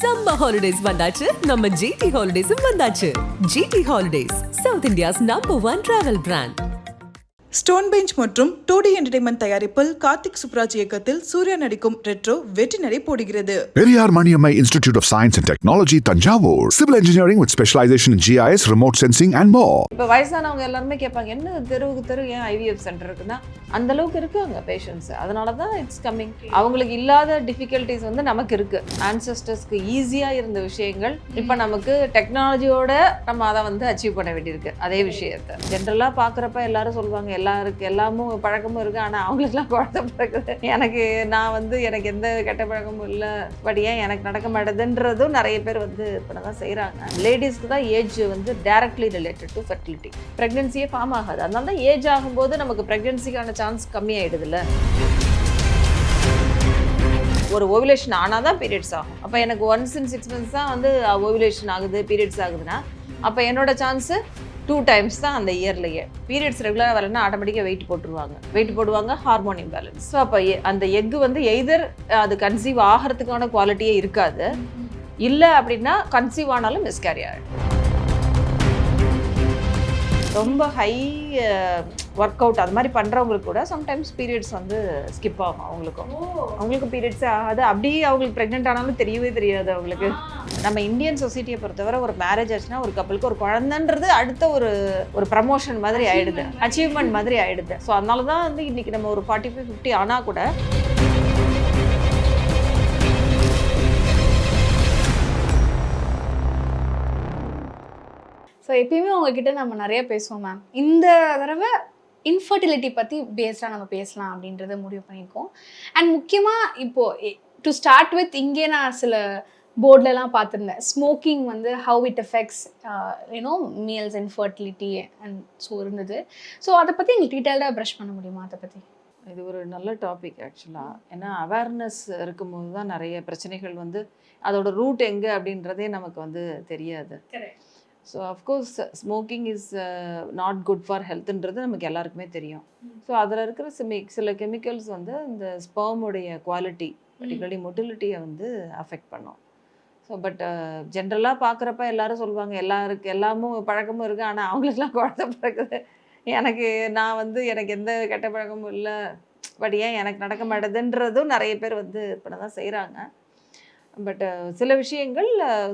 Summer holidays வந்தாச்சு, நம்ம GT ஹாலிடேஸும் வந்தாச்சு. GT holidays, south India's number 1 travel brand. Stone bench மற்றும் 2D என்டர்டைன்மெண்ட் தயாரிப்பில் கார்த்திக் சுப்ராஜ் இயக்கத்தில் சூர்யா நடிக்கும் ரெட்ரோ வெற்றி நடை போடுகிறது. Periyar Maniammai institute of science and technology, Thanjavur. Civil engineering with specialization in GIS, remote sensing and more. இப்போ வயசானவங்க எல்லாருமே கேட்பாங்க, என்ன தெருவுக்கு தெரு ஏன் IVF சென்டர் இருக்குன்னா அந்த அளவுக்கு இருக்கு அங்கே பேஷண்ட்ஸ். அதனால தான் இட்ஸ் கம்மிங். அவங்களுக்கு இல்லாத டிஃபிகல்ட்டிஸ் வந்து நமக்கு இருக்கு. ஆன்சஸ்டர்ஸ்க்கு ஈஸியாக இருந்த விஷயங்கள் இப்போ நமக்கு டெக்னாலஜியோட நம்ம அதை வந்து அச்சீவ் பண்ண வேண்டியிருக்கு. அதே விஷயத்தை ஜென்ரலாக பார்க்குறப்ப எல்லாரும் சொல்லுவாங்க, எல்லாமும் பழக்கமும் இருக்கு, ஆனால் அவங்களுக்குலாம் குழந்தை பிறகுது. நான் வந்து எனக்கு எந்த கெட்ட பழக்கமும் இல்லை, பட் ஏன் எனக்கு நடக்க மாட்டேதுன்றதும் நிறைய பேர் வந்து இப்போ தான் செய்கிறாங்க. லேடிஸ்க்கு தான் ஏஜ் வந்து டைரக்ட்லி ரிலேட்டட் டு ஃபெர்டிலிட்டி. ப்ரெக்னென்சியே ஃபார்ம் ஆகாது. அதனால தான் ஏஜ் ஆகும்போது நமக்கு ப்ரெக்னென்சிக்கான சான்ஸ் கம்மியாயிடுதுல்ல. ஒரு ஓவிலேஷன் ஆனால் தான் பீரியட்ஸ் ஆகும். அப்போ எனக்கு ஒன்ஸ் இன் 6 months தான் வந்து ஓவிலேஷன் ஆகுது, பீரியட்ஸ் ஆகுதுன்னா அப்போ என்னோட சான்ஸு 2 times தான் அந்த இயர்லேயே. பீரியட்ஸ் ரெகுலராக வரலன்னா ஆட்டோமேட்டிக்காக வெயிட் போடுவாங்க, ஹார்மோன் இம்பேலன்ஸ். ஸோ அப்போ அந்த எக்கு வந்து எய்தர் அது கன்சீவ் ஆகிறதுக்கான குவாலிட்டியே இருக்காது, இல்லை அப்படின்னா கன்சீவ் ஆனாலும் மிஸ்கேரி ஆகிடும். ரொம்ப ஹை ஒர்க் அவுட் அது மாதிரி பண்ணுறவங்களுக்கு கூட சம்டைம்ஸ் பீரியட்ஸ் வந்து ஸ்கிப் ஆகும். அவங்களுக்கு பீரியட்ஸே ஆகாது. அப்படியே அவங்களுக்கு ப்ரெக்னென்ட் ஆனாலும் தெரியவே தெரியாது அவங்களுக்கு. நம்ம இந்தியன் சொசைட்டியை பொறுத்தவரை ஒரு மேரேஜ் ஆச்சுன்னா ஒரு கப்பலுக்கு ஒரு குழந்தைன்றது அடுத்த ஒரு ப்ரமோஷன் மாதிரி ஆயிடுது, அச்சீவ்மெண்ட் மாதிரி ஆயிடுது. ஸோ அதனால தான் வந்து இன்னைக்கு நம்ம ஒரு 45-50 ஆனால் கூட ஸோ எப்பயுமே உங்ககிட்ட நம்ம நிறைய பேசுவோம் மேம். இந்த தடவை இன்ஃபர்டிலிட்டி பற்றி பேஸ்டாக நம்ம பேசலாம் அப்படின்றத முடிவு பண்ணியிருக்கோம். அண்ட் முக்கியமாக இப்போது டு ஸ்டார்ட் வித் இங்கே நான் சில போர்ட்லலாம் பார்த்துருந்தேன், ஸ்மோக்கிங் வந்து how it effects males infertility and so இருந்தது. ஸோ அதை பற்றி எங்களுக்கு டீட்டெயில்டாக ப்ரஷ் பண்ண முடியுமா? அதை பற்றி இது ஒரு நல்ல டாபிக் ஆக்சுவலாக. ஏன்னா அவேர்னஸ் இருக்கும்போது தான் நிறைய பிரச்சனைகள் வந்து அதோட ரூட் எங்கே அப்படின்றதே நமக்கு வந்து தெரியாது. So of course smoking is not good for ஹெல்த்துன்றது நமக்கு எல்லாருக்குமே தெரியும். ஸோ அதில் இருக்கிற சில கெமிக்கல்ஸ் வந்து இந்த ஸ்பெர்முடைய குவாலிட்டி, பர்டிகுலர்லி மொட்டிலிட்டியை வந்து அஃபெக்ட் பண்ணும். ஸோ பட் ஜென்ரலாக பார்க்குறப்ப எல்லாரும் சொல்லுவாங்க, எல்லாமும் பழக்கமும் இருக்குது, ஆனால் அவங்களுக்குலாம் குழந்தை பிறகுது. நான் வந்து எனக்கு எந்த கெட்ட பழக்கமும் இல்லை, பட் ஏன் எனக்கு நடக்க மாட்டேதுன்றதும் நிறைய பேர் வந்து இப்போ தான் செய்கிறாங்க. பட் சில விஷயங்கள்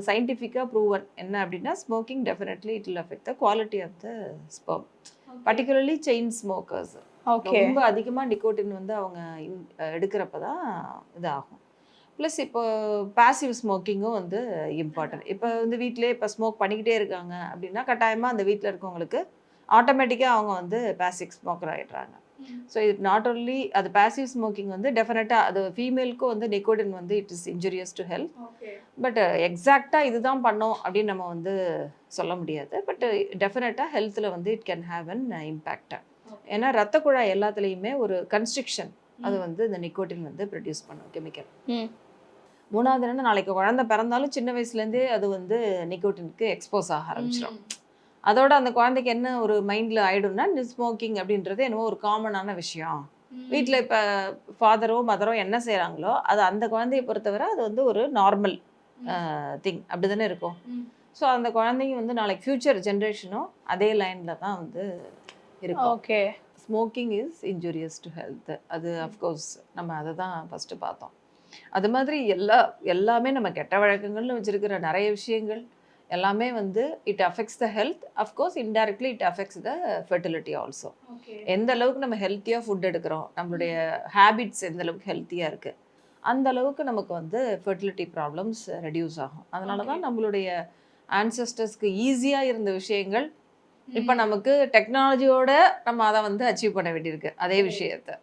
சயின்டிஃபிக்காக ப்ரூவன் என்ன அப்படின்னா, smoking definitely it will affect the quality of the sperm, particularly chain smokers. ரொம்ப அதிகமாக நிக்கோட்டின் வந்து அவங்க எடுக்கிறப்ப தான் இதாகும். ப்ளஸ் இப்போ பேசிவ் ஸ்மோக்கிங்கும் வந்து இம்பார்ட்டன்ட். இப்போ வந்து வீட்டிலே இப்போ ஸ்மோக் பண்ணிக்கிட்டே இருக்காங்க அப்படின்னா கட்டாயமாக அந்த வீட்டில் இருக்கவங்களுக்கு ஆட்டோமேட்டிக்காக அவங்க வந்து பேசிவ் ஸ்மோக்கர் ஆகிடுறாங்க. ஸோ இது நாட் ஓன்லி அது பேசிவ் ஸ்மோக்கிங் வந்து டெஃபினட்டாக அது ஃபீமேலுக்கும் வந்து நிக்கோட்டின் வந்து it is injurious to health. But எக்ஸாக்டாக இதுதான் பண்ணோம் அப்படின்னு நம்ம வந்து சொல்ல முடியாது. பட் டெஃபினட்டாக ஹெல்த்தில் வந்து it can have an impact. ஏன்னா ரத்த குழாய் எல்லாத்துலேயுமே ஒரு கன்ஸ்ட்ரிக்ஷன் அது வந்து இந்த நிக்கோட்டின் வந்து ப்ரொடியூஸ் பண்ணும் கெமிக்கல். மூணாவது என்னன்னா, நாளைக்கு குழந்தை பிறந்தாலும் சின்ன வயசுலேருந்தே அது வந்து நிக்கோட்டினுக்கு எக்ஸ்போஸ் ஆக ஆரம்பிச்சிடும். அதோட அந்த குழந்தைக்கு என்ன ஒரு மைண்டில் ஆகிடும்னா, ஸ்மோக்கிங் அப்படின்றது என்னவோ ஒரு காமனான விஷயம். வீட்டில் இப்போ ஃபாதரோ மதரோ என்ன செய்கிறாங்களோ அது அந்த குழந்தைய பொறுத்தவரை அது வந்து ஒரு நார்மல் திங் அப்படி தானே இருக்கும். ஸோ அந்த குழந்தைங்க வந்து நாளைக்கு ஃப்யூச்சர் ஜென்ரேஷனும் அதே லைனில் தான் வந்து இருக்கும். Okay, smoking is injurious to health. அது அஃப்கோர்ஸ் நம்ம அதை தான் ஃபஸ்ட்டு பார்த்தோம். அது மாதிரி எல்லாமே நம்ம கெட்ட வழக்கங்கள்னு வச்சுருக்கிற நிறைய விஷயங்கள் எல்லாமே வந்து it affects the health. Of course indirectly it affects the fertility also. எந்த அளவுக்கு நம்ம ஹெல்த்தியாக ஃபுட் எடுக்கிறோம், நம்மளுடைய ஹேபிட்ஸ் எந்த அளவுக்கு ஹெல்த்தியாக இருக்குது, அந்த அளவுக்கு நமக்கு வந்து ஃபெர்டிலிட்டி ப்ராப்ளம்ஸ் ரெடியூஸ் ஆகும். அதனால தான் நம்மளுடைய ஆன்சஸ்டர்ஸ்க்கு ஈஸியாக இருந்த விஷயங்கள் இப்போ நமக்கு டெக்னாலஜியோட நம்ம அதை வந்து அச்சீவ் பண்ண வேண்டியிருக்கு. அதே விஷயத்தை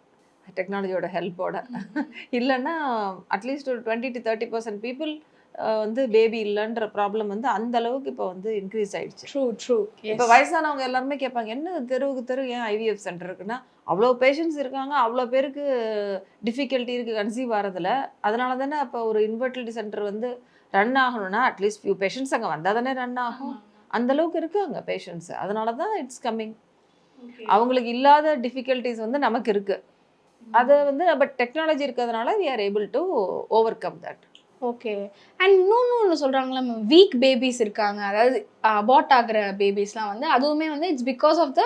டெக்னாலஜியோட ஹெல்ப்போட இல்லைன்னா அட்லீஸ்ட் ஒரு 20-30% பீப்புள் வந்து பேபி இல்லைன்ற ப்ராப்ளம் வந்து அந்த அளவுக்கு இப்போ வந்து இன்க்ரீஸ் ஆயிடுச்சு. ட்ரூ. இப்போ வயசானவங்க எல்லாருமே கேட்பாங்க, என்ன தெருவுக்கு தெரு ஏன் IVF சென்டர் இருக்குன்னா அவ்வளோ பேஷண்ட்ஸ் இருக்காங்க, அவ்வளோ பேருக்கு டிஃபிகல்ட்டி இருக்குது கன்சீவ் ஆகிறதுல. அதனால தானே அப்போ ஒரு இன்ஃபர்டிலிட்டி சென்டர் வந்து ரன் ஆகணும்னா அட்லீஸ்ட் ஃபியூ பேஷண்ட்ஸ் அங்கே வந்தால் தானே ரன் ஆகும். அந்த அளவுக்கு இருக்குது அங்கே பேஷண்ட்ஸ். அதனால தான் இட்ஸ் கம்மிங். அவங்களுக்கு இல்லாத டிஃபிகல்ட்டிஸ் வந்து நமக்கு இருக்குது. அதை வந்து பட் டெக்னாலஜி இருக்கிறதுனால we are able to overcome that. Okay. And இன்னொன்று சொல்கிறாங்களா மேம், வீக் பேபிஸ் இருக்காங்க, அதாவது அபார்ட் ஆகிற பேபிஸ்லாம் வந்து அதுவுமே வந்து இட்ஸ் பிகாஸ் ஆஃப் த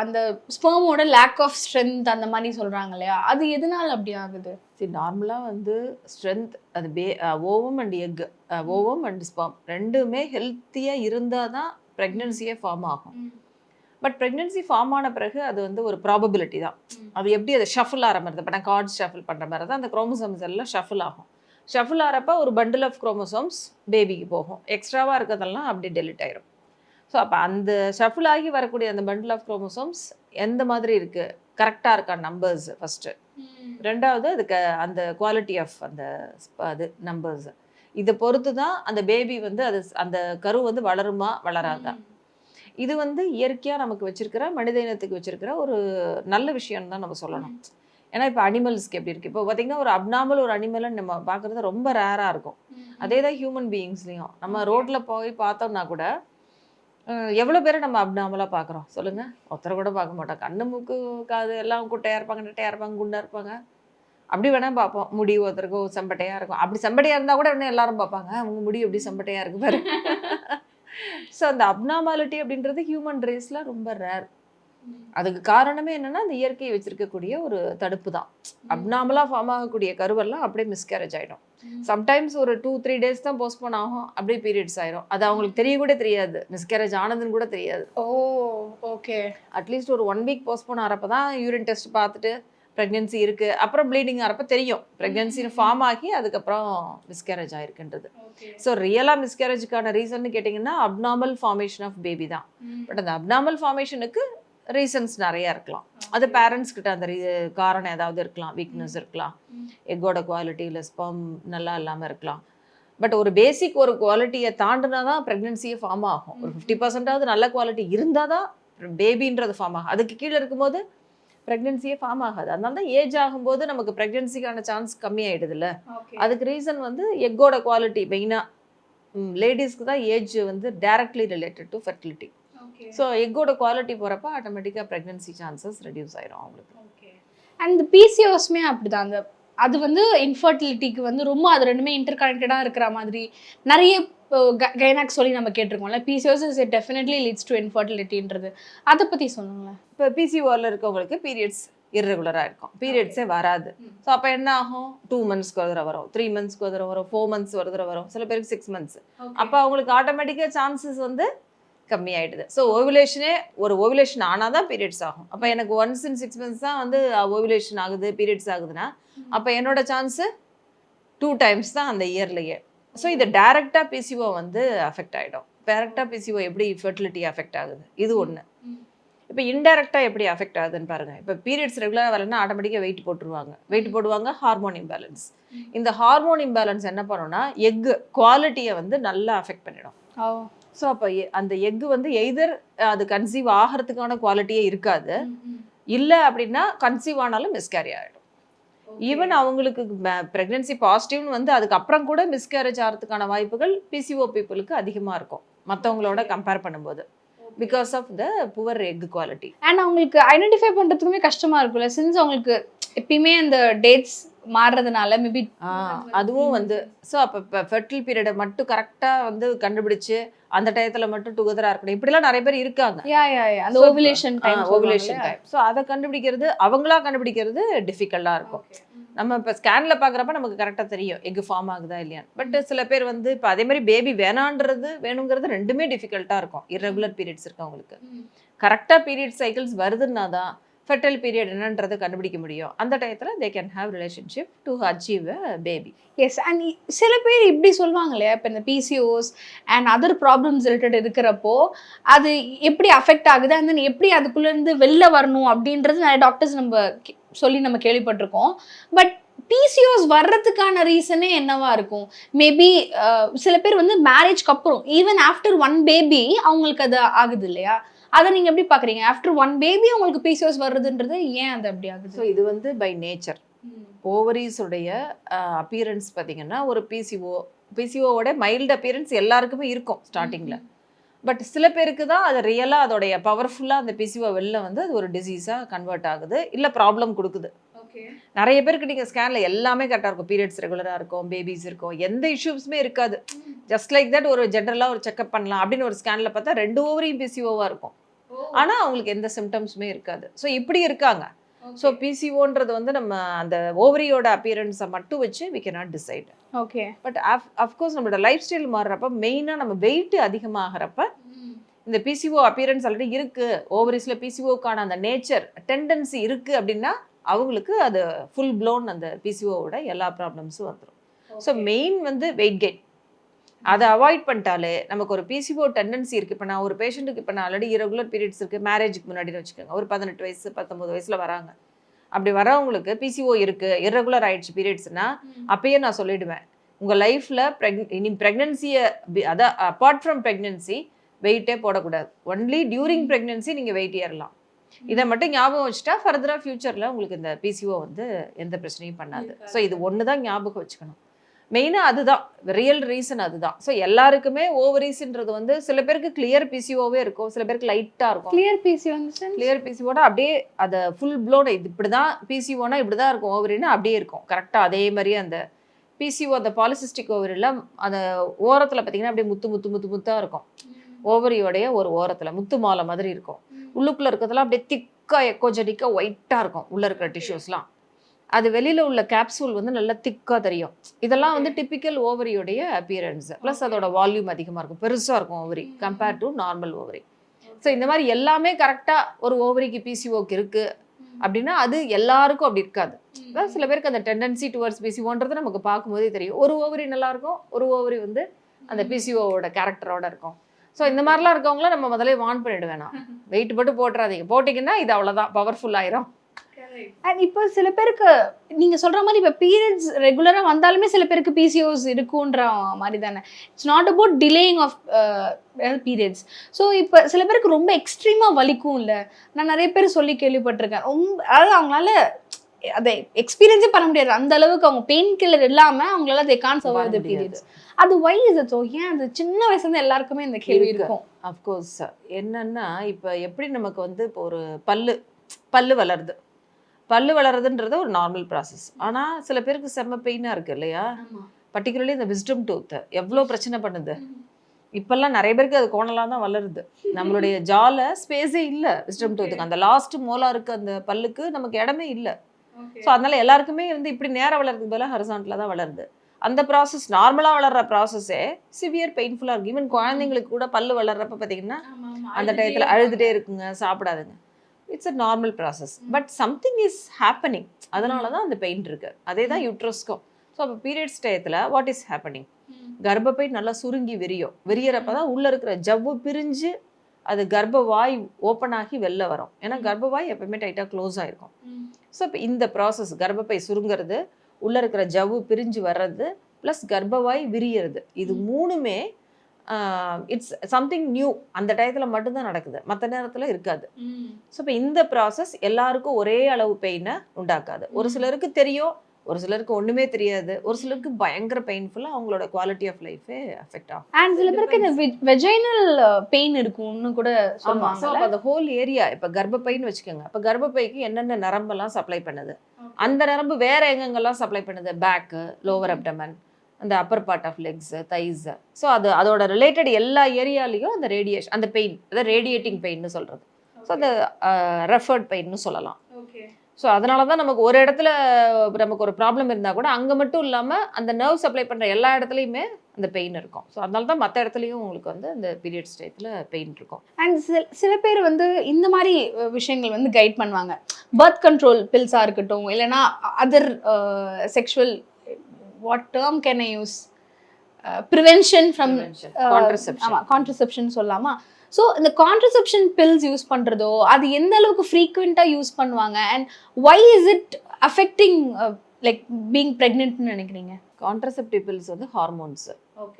அந்த ஸ்பெர்மோட லேக் ஆஃப் ஸ்ட்ரென்த் அந்த மாதிரி சொல்கிறாங்க இல்லையா, அது எதனால அப்படி ஆகுது? சரி, நார்மலாக வந்து ஸ்ட்ரென்த் அது ovum and egg, ovum and sperm ரெண்டுமே ஹெல்த்தியாக இருந்தால் தான் ப்ரெக்னென்சியே ஃபார்ம் ஆகும். பட் ப்ரெக்னென்சி ஃபார்ம் ஆன பிறகு அது வந்து ஒரு ப்ராபபிலிட்டி தான். அது எப்படி அதை ஷஃபிள் ஆகிற மாதிரி, இப்போ நான் கார்ட்ஸ் ஷஃபிள் பண்ணுற மாதிரி தான் அந்த குரோமோசோம்ஸ் எல்லாம் ஷஃபிள் ஆகும். ஷஃபிள் ஆகிறப்ப ஒரு பண்டில் ஆஃப் குரோமோசோம்ஸ் பேபிக்கு போகும், எக்ஸ்ட்ராவாக இருக்கிறதெல்லாம் அப்படி டெலிட் ஆயிரும். ஸோ அப்போ அந்த ஷஃபிள் ஆகி வரக்கூடிய அந்த பண்டில் ஆஃப் குரோமோசோம்ஸ் எந்த மாதிரி இருக்குது, கரெக்டாக இருக்கா நம்பர்ஸ் ஃபஸ்ட்டு, ரெண்டாவது அதுக்கு அந்த குவாலிட்டி ஆஃப் அந்த அது நம்பர்ஸ், இதை பொறுத்து தான் அந்த பேபி வந்து அது அந்த கரு வந்து வளருமா வளராதா. இது வந்து இயற்கையாக நமக்கு வச்சிருக்கிற மனித இனத்துக்கு வச்சிருக்கிற ஒரு நல்ல விஷயம்னு தான் நம்ம சொல்லணும். ஏன்னா இப்போ அனிமல்ஸ்க்கு எப்படி இருக்குது, இப்போ பார்த்தீங்கன்னா ஒரு அப்நார்மல் ஒரு அனிமலை நம்ம பார்க்குறது ரொம்ப ரேராக இருக்கும். அதே தான் ஹியூமன் பீயிங்ஸ்லேயும் நம்ம ரோட்டில் போய் பார்த்தோம்னா கூட எவ்வளோ பேரை நம்ம அப்நார்மலாக பார்க்குறோம் சொல்லுங்கள்? ஒருத்தர் கூட பார்க்க மாட்டோம். கண்ணு மூக்கு காது எல்லாம் குட்டையாக இருப்பாங்க, நெட்டையாக இருப்பாங்க, குண்டாக இருப்பாங்க, அப்படி வேணால் பார்ப்போம். முடி ஒருத்தருக்கு செம்பட்டையாக இருக்கும், அப்படி செம்பட்டையாக இருந்தால் கூட இன்னும் எல்லாரும் பார்ப்பாங்க, அவங்க முடி எப்படி செம்பட்டையாக இருக்கு பாரு. ஸோ அந்த அப்நார்மாலிட்டி அப்படின்றது ஹியூமன் ரேஸில் ரொம்ப ரேர். அதுக்கு காரணமே என்னென்னா அந்த இயற்கையை வச்சிருக்கக்கூடிய ஒரு தடுப்பு தான். அப்நார்மலாக ஃபார்ம் ஆகக்கூடிய கருவெல்லாம் அப்படியே மிஸ்கேரேஜ் ஆகிடும். சம்டைம்ஸ் ஒரு 2-3 days தான் போஸ்ட்போன் ஆகும், அப்படியே பீரியட்ஸ் ஆயிரும். அது அவங்களுக்கு தெரிய கூட தெரியாது, மிஸ்கேரேஜ் ஆனதுன்னு கூட தெரியாது. ஓ ஓகே. அட்லீஸ்ட் ஒரு 1 week போஸ்ட்போன் ஆகிறப்ப தான் யூரின் டெஸ்ட் பார்த்துட்டு ப்ரெக்னென்சி இருக்குது, அப்புறம் ப்ளீடிங் ஆகிறப்ப தெரியும் ப்ரெக்னென்சின்னு ஃபார்ம் ஆகி அதுக்கப்புறம் மிஸ்கேரேஜ் ஆகிருக்குன்றது. ஸோ ரியலாக மிஸ்கேரேஜுக்கான ரீசன் கேட்டிங்கன்னா அப்நார்மல் ஃபார்மேஷன் ஆஃப் பேபி தான். பட் அந்த அப்நார்மல் ஃபார்மேஷனுக்கு ரீசன்ஸ் நிறையா இருக்கலாம். அது பேரண்ட்ஸ் கிட்ட அந்த காரணம் ஏதாவது இருக்கலாம், வீக்னஸ் இருக்கலாம், எக்கோட குவாலிட்டி இல்லை ஸ்பெர்ம் நல்லா இல்லாமல் இருக்கலாம். பட் ஒரு பேசிக் ஒரு குவாலிட்டியை தாண்டினா தான் ப்ரெக்னென்சியே ஃபார்ம் ஆகும். ஒரு 50% நல்ல குவாலிட்டி இருந்தால் தான் பேபின்றது ஃபார்ம் ஆகும். அதுக்கு கீழே இருக்கும்போது ப்ரெக்னென்சியே ஃபார்ம் ஆகாது. அதனால தான் ஏஜ் ஆகும்போது நமக்கு ப்ரெக்னென்சிக்கான சான்ஸ் கம்மியாயிடுதுல்ல. அதுக்கு ரீசன் வந்து எக்கோட குவாலிட்டி. மெயினாக லேடிஸ்க்கு தான் ஏஜ் வந்து directly related to fertility. So எக்கோட குவாலிட்டி போகிறப்ப ஆட்டோமேட்டிக்காக ப்ரெக்னென்சி சான்சஸ் ரெடியூஸ் ஆயிரும் அவங்களுக்கு. அண்ட் பிசிஓஸ்மே அப்படிதான். அந்த அது வந்து இன்ஃபர்டிலிட்டிக்கு வந்து ரொம்ப அது ரெண்டுமே இன்டர் கனெக்டடாக இருக்கிற மாதிரி நிறைய கைனாக் சொல்லி நம்ம கேட்டிருக்கோம்ல. PCOS is definitely leads to இன்ஃபர்டிலிட்டின்றது, அதை பற்றி சொல்லுங்களேன். இப்போ பிசிஓவில் இருக்கவங்களுக்கு பீரியட்ஸ் இர்ரெகுலராக இருக்கும், பீரியட்ஸே வராது. ஸோ அப்போ என்ன ஆகும், 2 monthsக்கு ஒரு தடவை வரும், 3 monthsக்கு ஒரு தடவை வரும், 4 months ஒரு தடவை வரும், சில பேருக்கு 6 months. அப்போ அவங்களுக்கு ஆட்டோமேட்டிக்காக சான்சஸ் வந்து கம்மியாயிடுது. ஸோ ஓவுலேஷனே ஒரு ஓவுலேஷன் ஆனால் தான் பீரியட்ஸ் ஆகும். அப்போ எனக்கு ஒன்ஸ் இன் 6 months தான் வந்து ஓவுலேஷன் ஆகுது, பீரியட்ஸ் ஆகுதுன்னா அப்போ என்னோட சான்ஸு 2 times தான் அந்த இயர்லேயே. ஸோ இது டைரெக்டாக பிசிஓ வந்து அஃபெக்ட் ஆகிடும். டைரெக்டாக பிசிஓ எப்படி ஃபெர்டிலிட்டி அஃபெக்ட் ஆகுது, இது ஒன்று. இப்போ இன்டெரக்டாக எப்படி அஃபெக்ட் ஆகுதுன்னு பாருங்கள். இப்போ பீரியட்ஸ் ரெகுலராக வரலன்னா ஆட்டோமேட்டிக்காக வெயிட் போடுவாங்க, ஹார்மோன் இம்பேலன்ஸ். இந்த ஹார்மோன் இம்பேலன்ஸ் என்ன பண்ணுன்னா எக் குவாலிட்டியை வந்து நல்லா அஃபெக்ட் பண்ணிடும். ஸோ அப்போ அந்த எக்கு வந்து எய்தர் அது கன்சீவ் ஆகிறதுக்கான குவாலிட்டியே இருக்காது, இல்லை அப்படின்னா கன்சீவ் ஆனாலும் மிஸ்கேரி ஆகிடும். ஈவன் அவங்களுக்கு ப்ரெக்னென்சி பாசிட்டிவ்னு வந்து அதுக்கப்புறம் கூட மிஸ்கேரேஜ் ஆகிறதுக்கான வாய்ப்புகள் பிசிஓ பீப்புளுக்கு அதிகமாக இருக்கும் மற்றவங்களோட கம்பேர் பண்ணும்போது, because of the poor egg quality. And அவங்களுக்கு ஐடென்டிஃபை பண்ணுறதுக்குமே கஷ்டமாக இருக்கும்ல, சின்ஸ் அவங்களுக்கு எப்பயுமே அந்த டேட்ஸ் மாறுறதுனால மேபி அதுவும் வந்து. ஸோ அப்போ இப்போ ஃபெர்டில் பீரியடை மட்டும் கரெக்டாக வந்து கண்டுபிடிச்சு அந்த டயத்தில் மட்டும் டுகெதராக இருக்கணும், இப்படிலாம் நிறைய பேர் இருக்காங்க. அந்த ஓவுலேஷன் டைம். ஸோ அதை கண்டுபிடிக்கிறது அவங்களா கண்டுபிடிக்கிறது டிஃபிகல்ட்டாக இருக்கும். நம்ம இப்போ ஸ்கேனில் பார்க்குறப்ப நமக்கு கரெக்டாக தெரியும் எக் ஃபார்ம் ஆகுதா இல்லையான்னு. பட் சில பேர் வந்து இப்போ அதே மாதிரி பேபி வேணுங்கிறது ரெண்டுமே டிஃபிகல்ட்டாக இருக்கும். இர்ரெகுலர் பீரியட்ஸ் இருக்கவங்களுக்கு கரெக்டாக பீரியட் சைக்கிள்ஸ் வருதுன்னா தான் ஃபெர்டைல் பீரியட் என்னன்றதை கண்டுபிடிக்க முடியும். அந்த டயத்தில் they can have relationship to achieve a baby. Yes. And சில பேர் இப்படி சொல்லுவாங்க இல்லையா, இப்போ இந்த PCOS and other problems related இருக்கிறப்போ அது எப்படி அஃபெக்ட் ஆகுது, அண்ட் தென் எப்படி அதுக்குள்ளேருந்து வெளில வரணும் அப்படின்றது நிறைய டாக்டர்ஸ் நம்ம கேள்விப்பட்டிருக்கோம். பட் பிசிஓஸ் வர்றதுக்கான ரீசனே என்னவா இருக்கும்? மேபி சில பேர் வந்து மேரேஜ்க்கு அப்புறம் ஈவன் ஆஃப்டர் 1 baby அவங்களுக்கு அது ஆகுது இல்லையா, அதை நீங்கள் எப்படி பார்க்குறீங்க? ஆஃப்டர் 1 baby அவங்களுக்கு பிசிஓஸ் வருதுன்றது ஏன் அது அப்படி ஆகுது? ஸோ இது வந்து பை நேச்சர். ஓவரீஸுடைய அப்பியரன்ஸ் பார்த்தீங்கன்னா ஒரு பிசிஓவோட மைல்டு அப்பியரன்ஸ் எல்லாருக்குமே இருக்கும் ஸ்டார்டிங்கில். பட் சில பேருக்கு தான் அது ரியலாக அதோடைய பவர்ஃபுல்லாக அந்த பிசிஓ வெளில வந்து அது ஒரு டிசீஸாக கன்வெர்ட் ஆகுது, இல்லை ப்ராப்ளம் கொடுக்குது. நிறைய பேருக்கு நீங்கள் ஸ்கேனில் எல்லாமே கரெக்டாக இருக்கும், பீரியட்ஸ் ரெகுலராக இருக்கும், பேபிஸ் இருக்கும், எந்த இஷ்யூஸுமே இருக்காது. ஜஸ்ட் லைக் தட் ஒரு ஜென்ரலாக ஒரு செக்அப் பண்ணலாம் அப்படின்னு ஒரு ஸ்கேனில் பார்த்தா 2 ஓவரியும் பிசிஓவாக இருக்கும். ஆனால் அவங்களுக்கு எந்த சிம்டம்ஸுமே இருக்காது. ஸோ இப்படி இருக்காங்க. ஸோ பிசிஓன்றது வந்து நம்ம அந்த ஓவரியோட அப்பியரன்ஸை மட்டும் வச்சு we cannot decide. Okay. But of course நம்மளோட லைஃப் ஸ்டைல் மாறுறப்ப, மெயினாக நம்ம வெயிட் அதிகமாகிறப்ப இந்த பிசிஓ அப்பியரன்ஸ் ஆல்ரெடி இருக்குது, ஓவரிஸில் பிசிஓக்கான அந்த நேச்சர் டெண்டன்சி இருக்குது அப்படின்னா அவங்களுக்கு அது ஃபுல் ப்ளோன் அந்த பிசிஓவோட எல்லா ப்ராப்ளம்ஸும் வந்துடும். ஸோ மெயின் வந்து வெயிட் கெயின், அதை அவாய்ட் பண்ணிட்டாலே நமக்கு ஒரு பிசிஓ டெண்டன்சி இருக்குது. இப்போ நான் ஒரு பேஷண்ட்டுக்கு இப்போ நான் ஆல்ரெடி இரகுலர் பீரியட்ஸ் இருக்குது, மேரேஜுக்கு முன்னாடின்னு வச்சுக்கோங்க, ஒரு 18 வயசு 19 வயசில் வராங்க. அப்படி வரவங்களுக்கு பிசிஓ இருக்குது, இரகுலர் ஆயிடுச்சு பீரியட்ஸ்னா அப்பயே நான் சொல்லிவிடுவேன், உங்கள் லைஃப்பில் இனி ப்ரெக்னென்சியை அதான் அப்பார்ட் ஃப்ரம் ப்ரெக்னென்சி வெயிட்டே போடக்கூடாது. ஒன்லி டியூரிங் ப்ரெக்னென்சி நீங்கள் வெயிட் ஏறலாம். இதை மட்டும் ஞாபகம் வச்சுட்டா ஃபர்தராக ஃபியூச்சரில் உங்களுக்கு இந்த பிசிஓ வந்து எந்த பிரச்சனையும் பண்ணாது. ஸோ இது ஒன்று தான் ஞாபகம் வச்சுக்கணும். மெயினாக அதுதான் ரியல் ரீசன், அதுதான். ஸோ எல்லாருக்குமே ஓவரீஸ்ன்றது வந்து சில பேருக்கு கிளியர் பிசிஓவே இருக்கும், சில பேருக்கு லைட்டாக இருக்கும். கிளியர் பிசிஓட அப்படியே அதை ஃபுல் ப்ளோன் இது இப்படி தான் பிசிஓனா இப்படி தான் இருக்கும், ஓவரின்னா அப்படியே இருக்கும் கரெக்டாக. அதே மாதிரி அந்த பிசிஓ அந்த பாலிசிஸ்டிக் ஓவரியில் அந்த ஓரத்தில் பார்த்தீங்கன்னா அப்படியே முத்து முத்து முத்து முத்தாக இருக்கும். ஓவரியோடைய ஒரு ஓரத்தில் முத்து மாலை மாதிரி இருக்கும். உள்ளுக்குள்ளே இருக்கிறதுலாம் அப்படியே திக்காக எக்கோஜெனிக்காக ஒயிட்டாக இருக்கும் உள்ளே இருக்கிற டிஷ்யூஸ்லாம். அது வெளியில் உள்ள கேப்சூல் வந்து நல்லா திக்காக தெரியும். இதெல்லாம் வந்து டிப்பிக்கல் ஓவரியோடைய அப்பியரன்ஸ். ப்ளஸ் அதோட வால்யூம் அதிகமாக இருக்கும், பெருசாக இருக்கும் ovary compared to normal ovary. So இந்த மாதிரி எல்லாமே கரெக்டாக ஒரு ஓவரிக்கு பிசிஓக்கு இருக்குது அப்படின்னா அது எல்லாருக்கும் அப்படி இருக்காது. அதான் சில பேருக்கு அந்த டெண்டன்சி டுவர்ட்ஸ் பிசிஓன்றது நமக்கு பார்க்கும்போதே தெரியும். ஒரு ஓவரி நல்லாயிருக்கும், ஒரு ஓவரி வந்து அந்த பிசிஓவோட கேரக்டரோட இருக்கும். ஸோ இந்த மாதிரிலாம் இருக்கவங்கள நம்ம முதல்ல வார்ன் பண்ணிட வேணாம், வெயிட் மட்டும் போட்டுறாதீங்க, போட்டிங்கன்னா இது அவ்வளோதான் பவர்ஃபுல் ஆயிரும். அண்ட் இப்போ சில பேருக்கு நீங்கள் சொல்கிற மாதிரி இப்போ பீரியட்ஸ் ரெகுலராக வந்தாலுமே சில பேருக்கு பிசிஓஸ் இருக்குன்ற மாதிரி தானே. It's not about delaying of periods. So இப்போ சில பேருக்கு ரொம்ப எக்ஸ்ட்ரீமாக வலிக்கும் இல்லை, நான் நிறைய பேர் சொல்லி கேள்விப்பட்டிருக்கேன். ரொம்ப அதாவது அவங்களால அதை எக்ஸ்பீரியன்ஸே பண்ண முடியாது, அந்த அளவுக்கு அவங்க பெயின் கில்லர் இல்லாமல் அவங்களால they can't survive the periods. அது why is it so? ஏன் அது சின்ன வயசுலேருந்து எல்லாருக்குமே இந்த கேள்வி இருக்கும். அஃப்கோர்ஸ் என்னன்னா இப்போ எப்படி நமக்கு வந்து இப்போ ஒரு பல்லு வளருதுன்றது ஒரு நார்மல் ப்ராசஸ். ஆனால் சில பேருக்கு செம்ம பெயினாக இருக்குது இல்லையா? பர்டிகுலர்லி இந்த விஸ்டம் டூத் எவ்வளோ பிரச்சனை பண்ணுது. இப்போல்லாம் நிறைய பேருக்கு அது கோணலாக தான் வளருது. நம்மளுடைய ஜால ஸ்பேஸே இல்லை விஸ்டம் டூத்துக்கு, அந்த லாஸ்ட் மோலாருக்கு அந்த பல்லுக்கு நமக்கு இடமே இல்லை. ஸோ அதனால எல்லாருக்குமே வந்து இப்படி நேரம் வளர்றதுக்கு பதிலாக ஹரிசாண்டலாக தான் வளருது. அந்த ப்ராசஸ் நார்மலாக வளர்கிற ப்ராசஸே சிவியர் பெயின்ஃபுல்லாக இருக்கும். ஈவன் குழந்தைங்களுக்கு கூட பல்லு வளர்றப்ப பார்த்தீங்கன்னா அந்த டயத்தில் அழுதுகிட்டே இருக்குங்க, சாப்பிடாதுங்க. It's a normal process. But something is happening, அதனால தான் அந்த பெயின் இருக்குது. அதே தான் யூட்ரஸ்க்கும். ஸோ அப்போ பீரியட்ஸ் டயத்தில் வாட் இஸ் ஹேப்பனிங், கர்ப்பப்பை நல்லா சுருங்கி விரியறப்ப தான் உள்ளே இருக்கிற ஜவ்வு பிரிஞ்சு அது கர்ப்பவாய் ஓப்பன் ஆகி வெளில வரும். ஏன்னா கர்ப்பவாய் எப்பவுமே டைட்டாக க்ளோஸ் ஆகிருக்கும். ஸோ இப்போ இந்த ப்ராசஸ் கர்ப்பப்பை சுருங்கிறது, உள்ளே இருக்கிற ஜவ்வு பிரிஞ்சு வர்றது, ப்ளஸ் கர்ப்பவாய் விரியறது, இது மூணுமே இட்ஸ் சம்திங் நியூ. அந்த டயத்தில் மட்டும்தான் நடக்குது, மற்ற நேரத்தில் இருக்காது. ஸோ இப்போ இந்த ப்ராசஸ் எல்லாருக்கும் ஒரே அளவு பெயினை உண்டாக்காது. ஒரு சிலருக்கு தெரியும், ஒரு சிலருக்கு ஒன்றுமே தெரியாது, ஒரு சிலருக்கு பயங்கர பெயின்ஃபுல்லாக அவங்களோட குவாலிட்டி ஆஃப் லைஃபே அஃபெக்ட் ஆகும். அண்ட் சில பேருக்கு இந்த வெஜைனல் பெயின் இருக்கும்னு கூட சொல்லுவாங்க. ஸோ அந்த ஹோல் ஏரியா இப்போ கர்ப்பப்பைன்னு வச்சுக்கோங்க. இப்போ கர்ப்பப்பைக்கு என்னென்ன நரம்பெல்லாம் சப்ளை பண்ணுது, அந்த நரம்பு வேற எங்கெங்கெல்லாம் சப்ளை பண்ணுது, பேக்கு, லோவர் அப்டமன், அந்த upper part of legs, thighs. So அதோட ரிலேட்டட் எல்லா ஏரியாலையும் அந்த ரேடியேஷன், அந்த பெயின், அதாவது ரேடியேட்டிங் பெயின்னு சொல்கிறது. ஸோ அந்த ரெஃபர்ட் பெயின்னு சொல்லலாம். ஸோ அதனால தான் நமக்கு ஒரு இடத்துல நமக்கு ஒரு ப்ராப்ளம் இருந்தால் கூட அங்கே மட்டும் இல்லாமல் அந்த நர்வ் சப்ளை பண்ணுற எல்லா இடத்துலையுமே அந்த பெயின் இருக்கும். ஸோ அதனால தான் மற்ற இடத்துலையும் உங்களுக்கு வந்து அந்த பீரியட்ஸ் டயத்தில் பெயின் இருக்கும். அண்ட் சில பேர் வந்து இந்த மாதிரி விஷயங்கள் வந்து கைட் பண்ணுவாங்க. பர்த் கண்ட்ரோல் பில்ஸாக இருக்கட்டும், இல்லைனா other sexual, what term can I use, prevention from contraception சொல்லலாமா? ஸோ இந்த கான்ட்ரசெப்ஷன் பில்ஸ் யூஸ் பண்ணுறதோ அது எந்த அளவுக்கு ஃப்ரீக்வெண்ட்டாக யூஸ் பண்ணுவாங்க, and why is it affecting like being ப்ரெக்னென்ட்னு நினைக்கிறீங்க? கான்ட்ரசெப்டிவ் பில்ஸ் வந்து ஹார்மோன்ஸ்.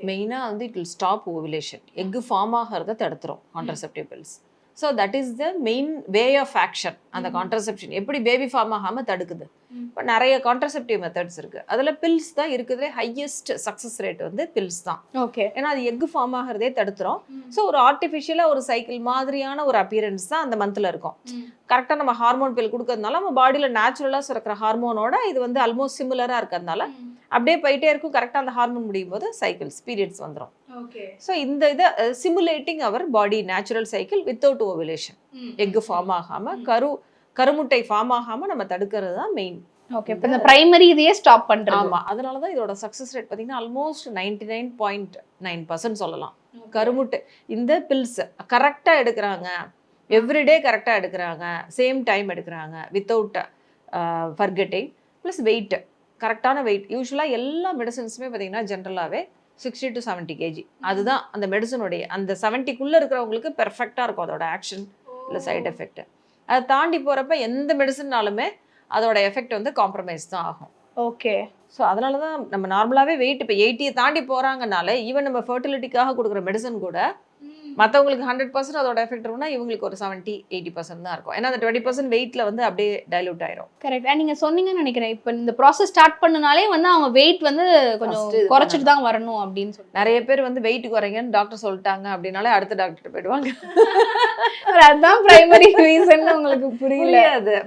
மெயினாக வந்து it will stop ovulation, egg form ஆகிறத தடுத்துரும் contraceptive pills. So that is the main way of action. அந்த கான்ட்ரசெப்ஷன் எப்படி பேபி ஃபார்ம் ஆகாமல் தடுக்குது. இப்போ நிறைய கான்ட்ரசெப்டிவ் மெத்தட்ஸ் இருக்குது. அதில் பில்ஸ் தான் இருக்குதுலே ஹையஸ்ட் சக்ஸஸ் ரேட் வந்து பில்ஸ் தான். ஓகே. ஏன்னா அது எக் ஃபார்ம் ஆகிறதே தடுத்துரும். ஸோ ஒரு ஆர்டிஃபிஷியலாக ஒரு சைக்கிள் மாதிரியான ஒரு அப்பியரன்ஸ் தான் அந்த மந்தில் இருக்கும். கரெக்டாக நம்ம ஹார்மோன் பில் கொடுக்கறதுனால நம்ம பாடியில் நேச்சுரலாக சுரக்கிற ஹார்மோனோட இது வந்து ஆல்மோஸ்ட் சிமிலராக இருக்கிறதுனால அப்படியே போயிட்டே இருக்கும். கரெக்டாக அந்த ஹார்மோன் முடியும் போது சைக்கிள்ஸ் பீரியட்ஸ் வந்துடும். ஸோ இந்த இதை simulating our body natural cycle without ovulation, egg form ஆகாமல் கருமுட்டை ஃபார்ம் ஆகாமல் நம்ம தடுக்கிறது தான் மெயின். ஓகே. இப்போ இந்த பிரைமரி இதையே ஸ்டாப் பண்ணுறோம். ஆமாம், அதனால தான் இதோட சக்ஸஸ் ரேட் பார்த்தீங்கன்னா ஆல்மோஸ்ட் 99.9% சொல்லலாம். கருமுட்டை இந்த பில்ஸ் கரெக்டாக எடுக்கிறாங்க, எவ்ரிடே கரெக்டாக எடுக்கிறாங்க, சேம் டைம் எடுக்கிறாங்க, வித்தவுட் ஃபர்கெட்டிங், ப்ளஸ் வெயிட் கரெக்டான வெயிட். யூஸ்வலாக எல்லா மெடிசன்ஸுமே பார்த்தீங்கன்னா ஜென்ரலாகவே 60 to 70 kg. அதுதான் அந்த மெடிசனுடைய அந்த 70க்குள்ளே இருக்கிறவங்களுக்கு பெர்ஃபெக்டாக இருக்கும் அதோட ஆக்ஷன் இல்லை சைட் எஃபெக்ட். அதை தாண்டி போகிறப்ப எந்த மெடிசன்னாலுமே அதோட எஃபெக்ட் வந்து காம்ப்ரமைஸ் தான் ஆகும். ஓகே. ஸோ அதனால தான் நம்ம நார்மலாகவே வெயிட் இப்போ 80 தாண்டி போகிறாங்கனால ஈவன் நம்ம ஃபர்டிலிட்டிக்காக கொடுக்குற மெடிசன் கூட மற்றவங்களுக்கு 100% அதோட எஃபெக்ட் இருக்குன்னா இவங்களுக்கு ஒரு 70-80% தான் இருக்கும். ஏன்னா அந்த 20% வெயிட்ல வந்து அப்படியே டைலூட் ஆயிரும். கரெக்ட். நீங்க சொன்னீங்கன்னு நினைக்கிறேன். இப்போ இந்த ப்ராசஸ் ஸ்டார்ட் பண்ணனாலே வந்து அவங்க வெயிட் வந்து கொஞ்சம் குறைச்சிட்டு தான் வரணும் அப்படின்னு சொல்லி நிறைய பேர் வந்து வெயிட் குறைங்கன்னு டாக்டர் சொல்லிட்டாங்க அப்படின்னாலே அடுத்த டாக்டர் போயிடுவாங்க. அதுதான் பிரைமரி ரீசன். உங்களுக்கு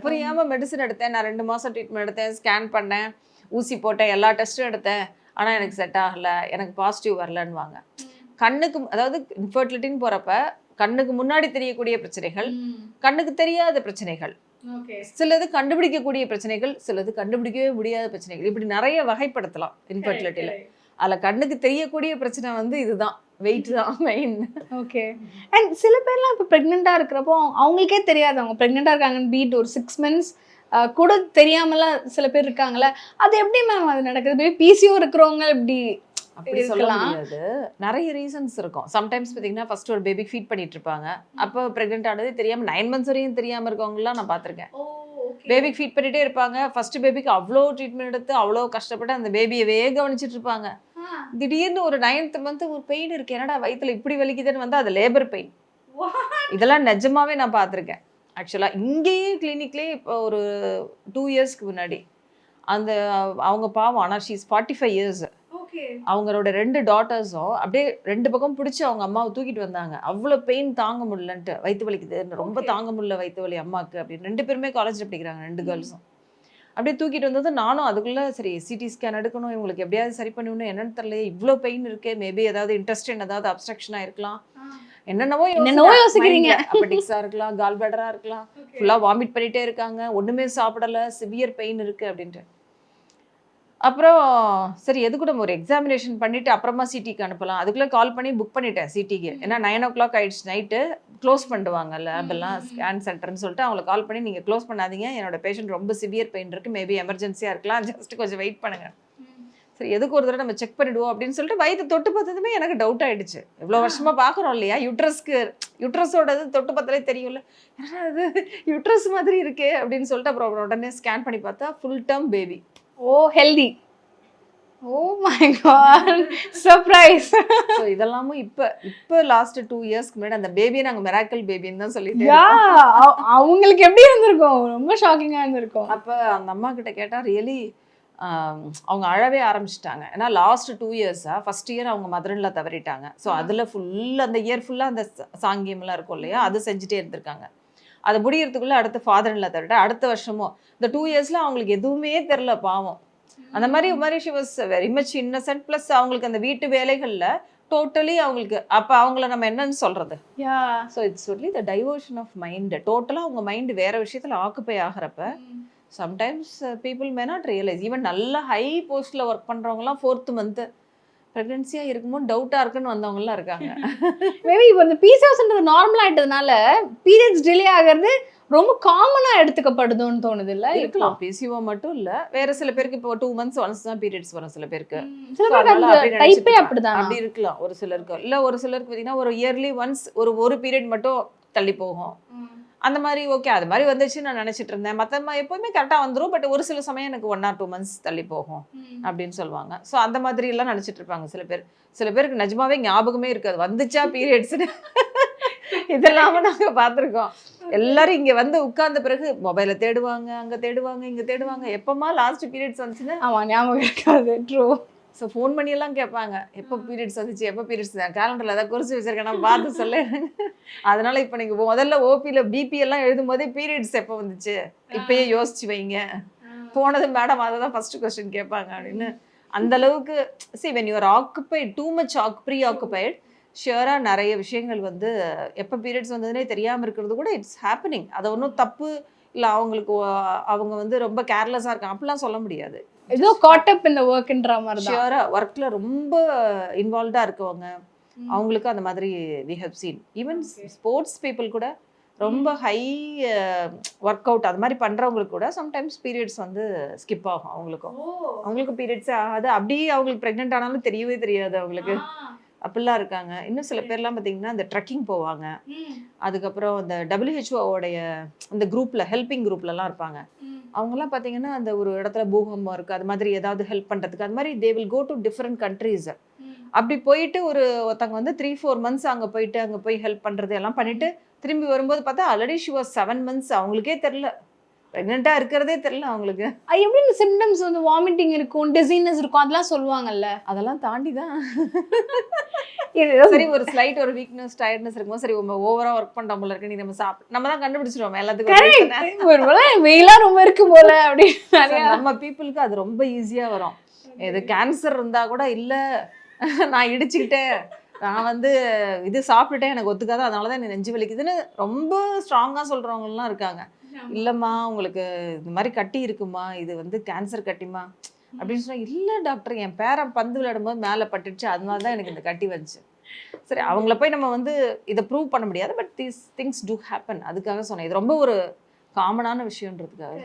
புரியாம மெடிசன் எடுத்தேன், நான் 2 மாசம் ட்ரீட்மெண்ட் எடுத்தேன், ஸ்கேன் பண்ணேன், ஊசி போட்டேன், எல்லா டெஸ்ட்டும் எடுத்தேன், ஆனா எனக்கு செட் ஆகல, எனக்கு பாசிட்டிவ் வரலன்னுவாங்க. கண்ணுக்கு அதாவது இன்ஃபர்டிலிட்டின்னு போறப்ப கண்ணுக்கு முன்னாடி தெரியக்கூடிய பிரச்சனைகள், கண்ணுக்கு தெரியாத பிரச்சனைகள், சிலது கண்டுபிடிக்கக்கூடிய பிரச்சனைகள், சிலது கண்டுபிடிக்கவே முடியாத பிரச்சனைகள், இப்படி நிறைய வகைப்படுத்தலாம் இன்ஃபர்டிலிட்டியில. அதுல கண்ணுக்கு தெரியக்கூடிய பிரச்சனை வந்து இதுதான், வெயிட் தான் மெயின். ஓகே. அண்ட் சில பேர்லாம் இப்போ ப்ரெக்னெண்ட்டாக இருக்கிறப்போ அவங்களுக்கே தெரியாது அவங்க ப்ரெக்னெண்ட்டாக இருக்காங்கன்னு. பீட் ஒரு 6 months கூட தெரியாமலாம் சில பேர் இருக்காங்கல்ல, அது எப்படி மேம் அது நடக்குது? பிசிஓ இருக்கிறவங்க இப்படி அப்படி சொல்ல முடியாது. நிறைய ரீசன்ஸ் இருக்கும். சம்டைம்ஸ் பார்த்தீங்கன்னா ஃபர்ஸ்ட் ஒரு பேபிக்கு ஃபீட் பண்ணிட்டு இருப்பாங்க, அப்போ ப்ரெக்னென்ட் ஆனதே தெரியாம 9 months வரையும் தெரியாம இருக்கவங்கலாம் நான் பார்த்துருக்கேன். பேபிக்கு ஃபீட் பண்ணிட்டே இருப்பாங்க, ஃபர்ஸ்ட் பேபிக்கு அவ்வளோ ட்ரீட்மெண்ட் எடுத்து அவ்வளோ கஷ்டப்பட்டு அந்த பேபியவே கவனிச்சிட்டு இருப்பாங்க. திடீர்னு ஒரு 9th month ஒரு பெயின் இருக்கு, என்னடா வயிற்றுல இப்படி வலிக்குதுன்னு வந்து அது லேபர் பெயின். இதெல்லாம் நிஜமாவே நான் பார்த்துருக்கேன். ஆக்சுவலாக இங்கேயே கிளினிக்லேயே இப்போ ஒரு 2 yearsக்கு முன்னாடி அந்த அவங்க பாவம், ஆனால் ஷீஸ் 45 years. அவங்களோட 2 daughters-ம் அப்படியே 2 பக்கம் பிடிச்சி அவங்க அம்மாவை தூக்கிட்டு வந்தாங்க. அவ்வளோ பெயின் தாங்க முடியலன்ட்டு, வயிற்று வலிக்குது, ரொம்ப தாங்க முடியல வயிற்று வலி அம்மாவுக்கு அப்படின்னு. 2 பேருமே காலேஜில் படிக்கிறாங்க, 2 girls-ம். அப்படியே தூக்கிட்டு வந்தது. நானும் அதுக்குள்ளே சரி சிடி ஸ்கேன் எடுக்கணும், இவங்களுக்கு எப்படியாவது சரி பண்ணணும், என்னன்னு தெரியல, இவ்வளோ பெயின் இருக்கு, மேபி ஏதாவது இன்டெஸ்டைன் ஏதாவது அப்ஸ்ட்ரக்ஷனாக இருக்கலாம், என்னென்னவோ யோசிக்கிறீங்க. அப்பெண்டிக்ஸாக இருக்கலாம், கால் பிளாடராக இருக்கலாம், ஃபுல்லாக வாமிட் பண்ணிகிட்டே இருக்காங்க, ஒன்றுமே சாப்பிடலை, சிவியர் பெயின் இருக்குது அப்படின்ட்டு. அப்புறம் சரி எது கூட ஒரு எக்ஸாமினேஷன் பண்ணிவிட்டு அப்புறமா சிடிக்கு அனுப்பலாம், அதுக்குள்ளே கால் பண்ணி புக் பண்ணிட்டேன் சிடிக்கு. ஏன்னா 9 o'clock ஆயிடுச்சு, நைட்டு க்ளோஸ் பண்ணிடுவாங்க லேபெல்லாம், ஸ்கேன் சென்டர்னு சொல்லிட்டு அவங்களை கால் பண்ணி நீங்கள் க்ளோஸ் பண்ணாதீங்க, என்னோட பேஷண்ட் ரொம்ப சிவியர் பெயின் இருக்குது, மேபி எமர்ஜென்சியாக இருக்கலாம், ஜஸ்ட் கொஞ்சம் வெயிட் பண்ணுங்கள். சரி எதுக்கு ஒரு தடவை நம்ம செக் பண்ணிவிடுவோம் அப்படின்னு சொல்லிட்டு வயிற்று தொட்டு பார்த்ததுமே எனக்கு டவுட் ஆகிடுச்சு. இவ்வளோ வருஷமாக பார்க்குறோம் இல்லையா, யூட்ரஸோடது தொட்டு பார்த்தாலே தெரியும்ல, ஏன்னா அது யூட்ரஸ் மாதிரி இருக்கே அப்படின்னு சொல்லிட்டு அப்புறம் உடனே ஸ்கேன் பண்ணி பார்த்தா full term baby. Oh oh my God, surprise. So இதெல்லாமும் இப்போ லாஸ்ட் 2 yearsக்கு முன்னாடி அந்த பேபியை நாங்கள் மிராக்கிள் பேபின்னு தான் சொல்லிட்டு அவங்களுக்கு எப்படி இருந்திருக்கும், ரொம்ப ஷாக்கிங்காக இருந்திருக்கும். அப்போ அந்த அம்மா கிட்ட கேட்டால் ரியலி அவங்க அழவே ஆரம்பிச்சிட்டாங்க. ஏன்னா லாஸ்ட் 2 years-ஆ ஃபர்ஸ்ட் இயர் அவங்க மதர்ல தவறிட்டாங்க. ஸோ அதில் ஃபுல்லாக அந்த இயர் ஃபுல்லாக அந்த சாங்கியம்லாம் இருக்கும் இல்லையா, அது செஞ்சுட்டே இருந்திருக்காங்க. அதை முடியறதுக்குள்ளே அடுத்த ஃபாதர்ல தவிர அடுத்த வருஷமும் இந்த 2 years-ல அவங்களுக்கு எதுவுமே தெரில பாவம். அந்த மாதிரி she was very much Innocent. Plus அவங்களுக்கு அந்த வீட்டு வேலைகளில் டோட்டலி அவங்களுக்கு அப்போ அவங்கள நம்ம என்னன்னு சொல்கிறது. So it's only the diversion of mind. டோட்டலாக அவங்க மைண்டு வேறு விஷயத்தில் ஆக்குப்பை ஆகிறப்ப sometimes people may not realise. Even நல்ல ஹை போஸ்ட்டில் ஒர்க் பண்ணுறவங்கலாம் 4th month ப்ரெக்னென்சியாக இருக்கும்போது டவுட்டாக இருக்குன்னு வந்தவங்கலாம் இருக்காங்க. மேபி இப்போ இந்த பிசிஓஸ்ன்றது நார்மல் ஆகிட்டதுனால பீரியட்ஸ் டிலே ஆகிறது ரொம்ப காமனாக எடுத்துக்கப்படுதுன்னு தோணுது இல்லை? இருக்கலாம், பிசிஓ மட்டும் இல்லை, வேறு சில பேருக்கு இப்போ 2 months once தான் பீரியட்ஸ் வரும் சில பேருக்கு. டைப்பே அப்படிதான், அப்படி இருக்கலாம் ஒரு சிலருக்கு. இல்லை ஒரு சிலருக்கு பார்த்தீங்கன்னா ஒரு இயர்லி ஒன்ஸ் ஒரு பீரியட் மட்டும் தள்ளி போகும். அந்த மாதிரி ஓகே, அது மாதிரி வந்துச்சு நான் நினச்சிட்டு இருந்தேன், மற்ற எப்போவுமே கரெக்டாக வந்துடும், பட் ஒரு சில சமயம் எனக்கு 1 or 2 months தள்ளி போகும் அப்படின்னு சொல்லுவாங்க. ஸோ அந்த மாதிரிலாம் நினச்சிட்டு இருப்பாங்க சில பேர். சில பேருக்கு நிஜமாவே ஞாபகமே இருக்காது வந்துச்சா பீரியட்ஸ்னு. இதெல்லாம நாங்கள் பார்த்துருக்கோம். எல்லாரும் இங்கே வந்து உட்கார்ந்த பிறகு மொபைலை தேடுவாங்க, அங்கே தேடுவாங்க, இங்கே தேடுவாங்க. எப்போமா லாஸ்ட் பீரியட்ஸ் வந்துச்சுன்னா ஆமா ஞாபகம் இருக்காது. ட்ரூ. ஸோ ஃபோன் பண்ணியெல்லாம் கேட்பாங்க, எப்போ பீரியட்ஸ் வந்துச்சு, எப்போ பீரியட்ஸ் கேலண்டரில் ஏதாவது குறிச்சு வச்சிருக்கேன் நான் பார்த்து சொல்ல. அதனால இப்போ நீங்கள் முதல்ல ஓபியில் பிபி எல்லாம் எழுதும் போதே பீரியட்ஸ் எப்போ வந்துச்சு இப்பயே யோசிச்சு வைங்க. போனது மேடம் அதை தான் ஃபர்ஸ்ட் கொஸ்டின் கேட்பாங்க அப்படின்னு. அந்த அளவுக்கு see when you are occupied too much preoccupied ஷியராக நிறைய விஷயங்கள் வந்து எப்போ பீரியட்ஸ் வந்ததுன்னே தெரியாமல் இருக்கிறது கூட இட்ஸ் ஹேப்பனிங். அதை ஒன்றும் தப்பு இல்லை, அவங்களுக்கு அவங்க வந்து ரொம்ப கேர்லெஸ்ஸாக இருக்காங்க அப்படிலாம் சொல்ல முடியாது. ஏதோ காட் அப் இந்த ஒர்க்ன்ற மாதிரி தான். ஷியராக ஒர்க்கில் ரொம்ப இன்வால்வ்டாக இருக்கவங்க அவங்களுக்கு அந்த மாதிரி we have seen. Even sports people கூட ரொம்ப ஹை ஒர்க் அவுட் அது மாதிரி பண்ணுறவங்களுக்கு கூட சம்டைம்ஸ் பீரியட்ஸ் வந்து ஸ்கிப் ஆகும். அவங்களுக்கு பீரியட்ஸே ஆகாது. அப்படியே அவங்களுக்கு ப்ரெக்னென்ட் ஆனாலும் தெரியவே தெரியாது அவங்களுக்கு. அப்படிலாம் இருக்காங்க. இன்னும் சில பேர்லாம் பார்த்தீங்கன்னா இந்த ட்ரெக்கிங் போவாங்க. அதுக்கப்புறம் இந்த WHO-உடைய அந்த குரூப்பில் ஹெல்பிங் குரூப்லலாம் இருப்பாங்க. அவங்கெல்லாம் பார்த்தீங்கன்னா அந்த ஒரு இடத்துல பூகம்பம் இருக்குது அது மாதிரி ஏதாவது ஹெல்ப் பண்ணுறதுக்கு அது மாதிரி they will go to different countries. அப்படி போயிட்டு ஒருத்தவங்க வந்து 3-4 months அங்கே போய் ஹெல்ப் பண்ணுறது எல்லாம் பண்ணிட்டு திரும்பி வரும்போது பார்த்தா ஆல்ரெடி ஷி வாஸ் 7 months. அவங்களுக்கே தெரில, ப்ரெக்னெண்ட்டாக இருக்கிறதே தெரில அவங்களுக்கு. எப்படி இந்த சிம்டம்ஸ் வந்து வாமிட்டிங் இருக்கும், டிசீனஸ் இருக்கும் அதெல்லாம் சொல்லுவாங்கல்ல, அதெல்லாம் தாண்டி தான் சரி ஒரு ஸ்லைட் ஒரு வீக்னஸ் டயர்ட்னஸ் இருக்கும்போது சரி ஓவரா ஒர்க் பண்ற போல இருக்கு, நீ நம்ம தான் கண்டுபிடிச்சிருவோம் எல்லாத்துக்கும். ஒருவேளை வெயிலா ரொம்ப இருக்கு போல அப்படின்னு நம்ம பீப்புளுக்கு அது ரொம்ப ஈஸியா வரும். இது கேன்சர் இருந்தா கூட இல்ல நான் இடிச்சுக்கிட்டேன், நான் வந்து இது சாப்பிட்டுட்டேன் எனக்கு ஒத்துக்காத அதனாலதான் எனக்கு நெஞ்சு வலிக்குதுன்னு ரொம்ப ஸ்ட்ராங்கா சொல்றவங்கலாம் இருக்காங்க. இல்லம்மா உங்களுக்கு இந்த மாதிரி கட்டி இருக்குமா, இது வந்து கேன்சர் கட்டிமா அப்படின்னு சொன்னா, இல்லை டாக்டர் என் பேரன் பந்து விளையாடும்போது மேலே பட்டுச்சு அதனால தான் எனக்கு இந்த கட்டி வந்துச்சு. சரி அவங்கள போய் நம்ம வந்து இதை ப்ரூவ் பண்ண முடியாது, but these things do happen. அதுக்காக சொன்னேன் இது ரொம்ப ஒரு காமனான விஷயன்றதுக்காக.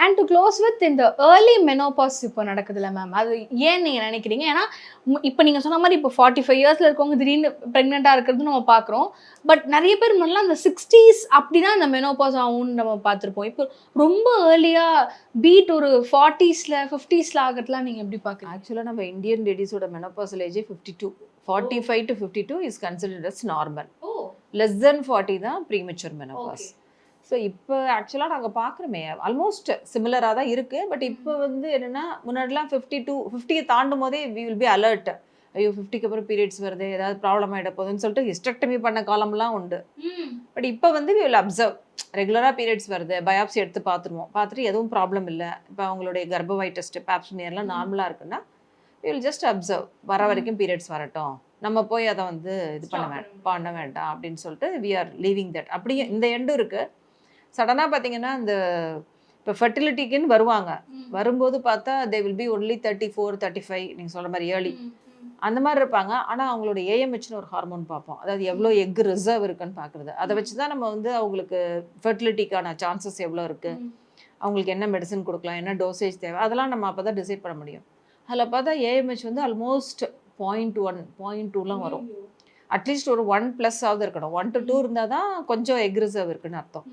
அண்ட் டு க்ளோஸ் வித் இந்த ஏர்லி மெனோபாஸ் இப்போ நடக்குதுல்ல மேம், அது ஏன் நீங்கள் நினைக்கிறீங்க? ஏன்னா இப்போ நீங்கள் சொன்ன மாதிரி இப்போ 45 yearsல இருக்கவங்க திடீர்னு ப்ரெக்னெண்ட்டாக இருக்கிறது நம்ம பார்க்குறோம். பட் நிறைய பேர் முன்னாடி அந்த 60s அப்படி தான் அந்த மெனோபாஸ் ஆகும்னு நம்ம பார்த்துருப்போம். இப்போ ரொம்ப ஏர்லியாக பீட் ஒரு 40sல 50sல ஆகிறதுலாம் நீங்கள் எப்படி பார்க்குறீங்க? ஆக்சுவலாக நம்ம இந்தியன் லேடிஸோட menopausal age 52. 45 to 52 is considered as normal. Less than 40 தான் ப்ரீமெச்சூர் மெனோபாஸ். ஸோ இப்போ ஆக்சுவலாக நாங்கள் பார்க்குறோமே ஆல்மோஸ்ட் சிமிலராக தான் இருக்குது. பட் இப்போ வந்து என்னென்னா முன்னாடிலாம் 50 தாண்டும் போதே வி வில் பி அலர்ட். ஐயோ 50க்கு அப்புறம் பீரியட்ஸ் வருது, ஏதாவது ப்ராப்ளம் ஆகிட போகுதுன்னு சொல்லிட்டு ஹிஸ்டெக்டமி பண்ண காலம்லாம் உண்டு. பட் இப்போ வந்து வி வில் அப்சர்வ் ரெகுலராக பீரியட்ஸ் வருது, பயாப்சி எடுத்து பார்த்துட்டு எதுவும் ப்ராப்ளம் இல்லை, இப்போ அவங்களுடைய கர்ப்பவாய் டெஸ்ட்டு பேப்ஸ்மியர்லாம் நார்மலாக இருக்குன்னா வி வில் ஜஸ்ட் அப்சர்வ். வர வரைக்கும் பீரியட்ஸ் வரட்டும், நம்ம போய் அதை வந்து இது பண்ண வேண்டாம் அப்படின்னு சொல்லிட்டு வி ஆர் லீவிங் தட். அப்படியே இந்த எண்டும் இருக்குது. சடனாக பார்த்தீங்கன்னா இந்த இப்போ ஃபர்டிலிட்டிக்குன்னு வருவாங்க, வரும்போது பார்த்தா தே வில் பி ஒன்லி 34, 35 நீங்கள் சொல்கிற மாதிரி ஏர்லி அந்த மாதிரி இருப்பாங்க. ஆனால் அவங்களோட ஏஎம்ஹெச்னு ஒரு ஹார்மோன் பார்ப்போம், அதாவது எவ்வளோ எக் ரிசர்வ் இருக்குன்னு பார்க்குறது. அதை வச்சு தான் நம்ம வந்து அவங்களுக்கு ஃபர்டிலிட்டிக்கான சான்சஸ் எவ்வளோ இருக்குது, அவங்களுக்கு என்ன மெடிசன் கொடுக்கலாம், என்ன டோசேஜ் தேவை, அதெல்லாம் நம்ம அப்போ தான் டிசைட் பண்ண முடியும். அதில் பார்த்தா ஏஎம்ஹெச் வந்து ஆல்மோஸ்ட் 0.1, 0.2லாம் வரும். அட்லீஸ்ட் ஒரு 1+ ஆகுது இருக்கணும். 1 to 2 இருந்தால் தான் கொஞ்சம் எக் ரிசர்வ் இருக்குன்னு அர்த்தம்.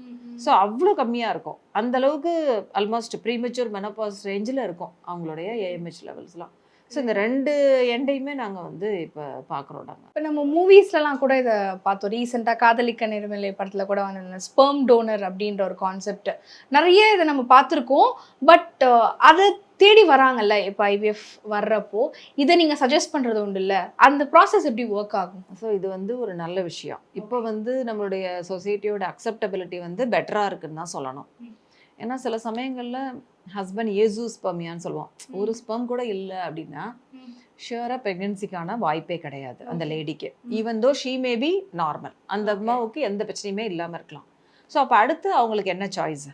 ஸோ அவ்வளோ கம்மியாக இருக்கும். அந்த அளவுக்கு ஆல்மோஸ்ட் ப்ரீமெச்சூர் மெனோபாஸ் ரேஞ்சில் இருக்கும் அவங்களுடைய ஏஎம்ஹெச் லெவல்ஸ்லாம். ஸோ இந்த 2 எண்டையுமே நாங்கள் வந்து இப்போ பார்க்குறோம். நாங்கள் இப்போ நம்ம மூவிஸ்லலாம் கூட இதை பார்த்தோம். ரீசெண்டாக காதலிக்க நேர்மலை படத்தில் கூட வந்து ஸ்பெர்ம் டோனர் அப்படின்ற ஒரு கான்செப்ட் நிறைய இதை நம்ம பார்த்துருக்கோம். பட் அதை தேடி வராங்கல்ல இப்போ ஐவிஎஃப் வர்றப்போ இதை நீங்கள் சஜஸ்ட் பண்ணுறது உண்டு இல்லை, அந்த ப்ராசஸ் எப்படி ஒர்க் ஆகும்? ஸோ இது வந்து ஒரு நல்ல விஷயம். இப்போ வந்து நம்மளுடைய சொசைட்டியோட அக்செப்டபிலிட்டி வந்து பெட்டராக இருக்குன்னு தான் சொல்லணும். ஏன்னா சில சமயங்களில் ஹஸ்பண்ட் ஏசு ஸ்பெர்மியான்னு சொல்லுவோம், ஒரு ஸ்பெர்ம் கூட இல்லை அப்படின்னா ஷியராக ப்ரெக்னென்சிக்கான வாய்ப்பே கிடையாது அந்த லேடிக்கு. Even though she may be normal, அந்த அம்மாவுக்கு எந்த பிரச்சனையுமே இல்லாமல் இருக்கலாம். ஸோ அப்போ அடுத்து அவங்களுக்கு என்ன சாய்ஸ்?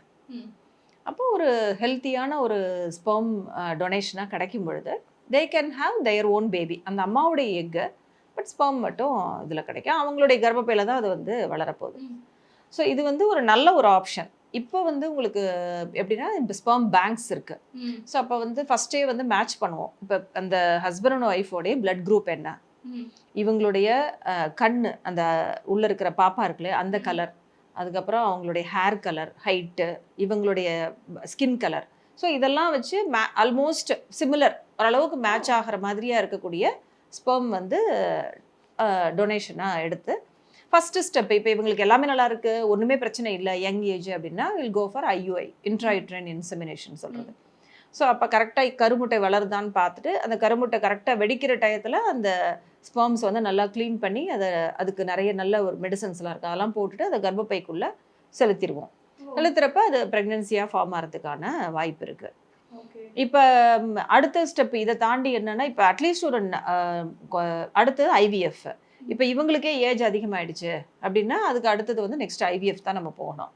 அப்போ ஒரு ஹெல்த்தியான ஒரு ஸ்பெர்ம் டொனேஷனாக கிடைக்கும் பொழுது they can have their own baby. அந்த அம்மாவுடைய எக்கு பட் ஸ்பெர்ம் மட்டும் இதில் கிடைக்கும், அவங்களுடைய கர்ப்பப்பையில் தான் அது வந்து வளரப்போகுது. ஸோ இது வந்து ஒரு நல்ல ஒரு ஆப்ஷன். இப்போ வந்து உங்களுக்கு எப்படின்னா இப்போ ஸ்பெர்ம் பேங்க்ஸ் இருக்குது. ஸோ அப்போ வந்து ஃபஸ்ட்டே வந்து மேட்ச் பண்ணுவோம். இப்போ அந்த ஹஸ்பண்ட் அண்ட் ஒய்ஃபோடைய பிளட் குரூப் என்ன, இவங்களுடைய கண் அந்த உள்ளே இருக்கிற பாப்பா இருக்குல்லையே அந்த கலர், அதுக்கப்புறம் அவங்களுடைய ஹேர் கலர், ஹைட்டு, இவங்களுடைய ஸ்கின் கலர். ஸோ இதெல்லாம் வச்சு ஆல்மோஸ்ட் சிமிலர் ஓரளவுக்கு மேட்ச் ஆகிற மாதிரியாக இருக்கக்கூடிய ஸ்பெர்ம் வந்து டொனேஷனாக எடுத்து ஃபஸ்ட்டு ஸ்டெப் இப்போ இவங்களுக்கு எல்லாமே நல்லா இருக்குது, ஒன்றுமே பிரச்சனை இல்லை, யங் ஏஜ் அப்படின்னா will go for IUI, intrauterine insemination சொல்கிறது. ஸோ அப்போ கரெக்டாக கருமுட்டை வளருதான்னு பார்த்துட்டு அந்த கருமுட்டை கரெக்டாக வெடிக்கிற டயத்தில் அந்த ஸ்பெர்ம்ஸ் வந்து நல்லா க்ளீன் பண்ணி அதுக்கு நிறைய நல்ல ஒரு மெடிசன்ஸ்லாம் இருக்குது, அதெல்லாம் போட்டுட்டு அதை கர்ப்பப்பைக்குள்ளே செலுத்திடுவோம். செலுத்துறப்ப அது ப்ரெக்னென்சியாக ஃபார்ம் ஆகிறதுக்கான வாய்ப்பு இருக்குது. இப்போ அடுத்த ஸ்டெப் இதை தாண்டி என்னென்னா, இப்போ அட்லீஸ்ட் ஒரு அடுத்தது IVF. இப்போ இவங்களுக்கே ஏஜ் அதிகமாகிடுச்சு அப்படின்னா அதுக்கு அடுத்தது வந்து நெக்ஸ்ட் IVF தான் நம்ம போகணும்.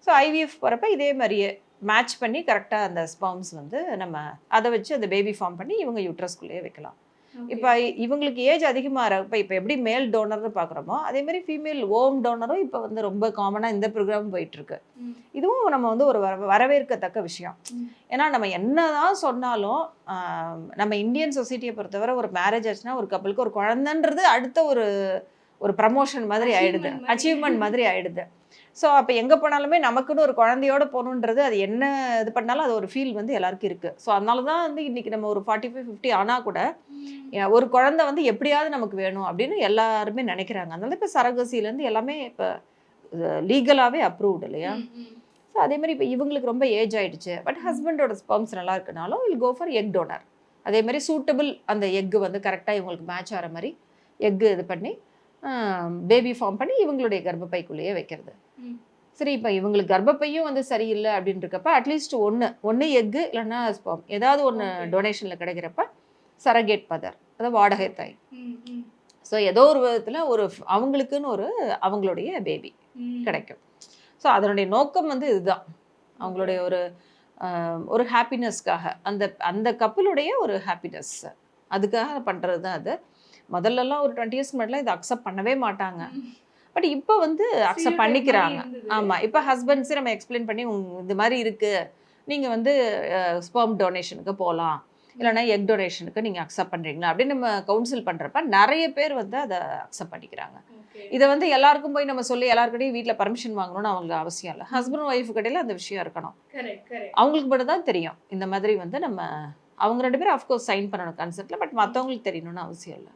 ஸோ IVF போகிறப்ப இதே மாதிரியே மேட்ச் பண்ணி கரெக்டாக அந்த ஸ்பெர்ம்ஸ் வந்து நம்ம அதை வச்சு அந்த பேபி ஃபார்ம் பண்ணி இவங்க யூட்ரஸ்குள்ளேயே வைக்கலாம். இப்போ இவங்களுக்கு ஏஜ் அதிகமாக இப்போ எப்படி மேல் டோனர்னு பார்க்குறோமோ அதே மாதிரி ஃபீமேல் ஓம் டோனரும் இப்போ வந்து ரொம்ப காமனாக இந்த ப்ரோக்ராம் போயிட்டுருக்கு. இதுவும் நம்ம வந்து ஒரு வரவேற்கத்தக்க விஷயம். ஏன்னா நம்ம என்னதான் சொன்னாலும் நம்ம இந்தியன் சொசைட்டியை பொறுத்தவரை ஒரு மேரேஜ் ஆச்சுன்னா ஒரு கப்பலுக்கு ஒரு குழந்தைன்றது அடுத்த ஒரு ப்ரமோஷன் மாதிரி ஆயிடுது, அச்சீவ்மெண்ட் மாதிரி ஆயிடுது. ஸோ அப்போ எங்கே போனாலுமே நமக்குன்னு ஒரு குழந்தையோட போகணுன்றது அது என்ன இது பண்ணாலும் அது ஒரு ஃபீல் வந்து எல்லாருக்கும் இருக்குது. ஸோ அதனால தான் வந்து இன்றைக்கி நம்ம ஒரு 45-50 ஆனால் கூட ஒரு குழந்தை வந்து எப்படியாவது நமக்கு வேணும் அப்படின்னு எல்லாருமே நினைக்கிறாங்க. அதனால இப்போ சரகசிலேருந்து எல்லாமே இப்போ லீகலாகவே அப்ரூவ்டு இல்லையா. ஸோ அதே மாதிரி இப்போ இவங்களுக்கு ரொம்ப ஏஜ் ஆகிடுச்சு, பட் ஹஸ்பண்டோட ஸ்பெர்ம்ஸ் நல்லா இருக்குனாலும் will go for egg donor. அதே மாதிரி சூட்டபிள் அந்த எக்கு வந்து கரெக்டாக இவங்களுக்கு மேட்ச் ஆகிற மாதிரி எக்கு இது பண்ணி பேபி ஃபார்ம் பண்ணி இவங்களுடைய கர்ப்பப்பைக்குள்ளேயே வைக்கிறது. சரி, இப்போ இவங்களுக்கு கர்ப்பப்பையும் வந்து சரியில்லை அப்படின்றப்ப அட்லீஸ்ட் ஒன்று எக்கு இல்லைன்னா ஸ்பெர்ம் ஏதாவது ஒன்று டொனேஷனில் கிடைக்கிறப்ப சரகேட் மதர், அதாவது வாடகை தாய். ஸோ ஏதோ ஒரு விதத்தில் அவங்களுக்குன்னு அவங்களுடைய பேபி கிடைக்கும். ஸோ அதனுடைய நோக்கம் வந்து இதுதான், அவங்களுடைய ஒரு ஹாப்பினஸ்க்காக, அந்த கப்பலுடைய ஒரு ஹாப்பினஸ் அதுக்காக பண்ணுறது தான் அது. முதல்லலாம் ஒரு 20 இயர்ஸ்க்கு முன்னாடிலாம் இதை அக்செப்ட் பண்ணவே மாட்டாங்க, பட் இப்போ வந்து அக்செப்ட் பண்ணிக்கிறாங்க. ஆமாம், இப்போ ஹஸ்பண்ட்ஸே நம்ம எக்ஸ்பிளைன் பண்ணி இந்த மாதிரி இருக்குது, நீங்கள் வந்து ஸ்பெர்ம் டொனேஷனுக்கு போகலாம், இல்லைனா எக் டொனேஷனுக்கு நீங்கள் அக்செப்ட் பண்ணுறீங்களா அப்படின்னு நம்ம கவுன்சில் பண்ணுறப்ப நிறைய பேர் வந்து அதை அக்செப்ட் பண்ணிக்கிறாங்க. இதை வந்து எல்லாருக்கும் போய் நம்ம சொல்லி எல்லாருக்கிட்டையும் வீட்டில் பர்மிஷன் வாங்கணும்னு அவங்களுக்கு அவசியம் இல்லை. ஹஸ்பண்ட் ஒய்ஃபு கடையில் அந்த விஷயம் இருக்கணும், அவங்களுக்கு மட்டும் தான் தெரியும். இந்த மாதிரி வந்து அவங்க 2 பேரும் அஃப்கோர்ஸ் சைன் பண்ணணும் கன்செப்டில், பட் மற்றவங்களுக்கு தெரியணும்னு அவசியம் இல்லை.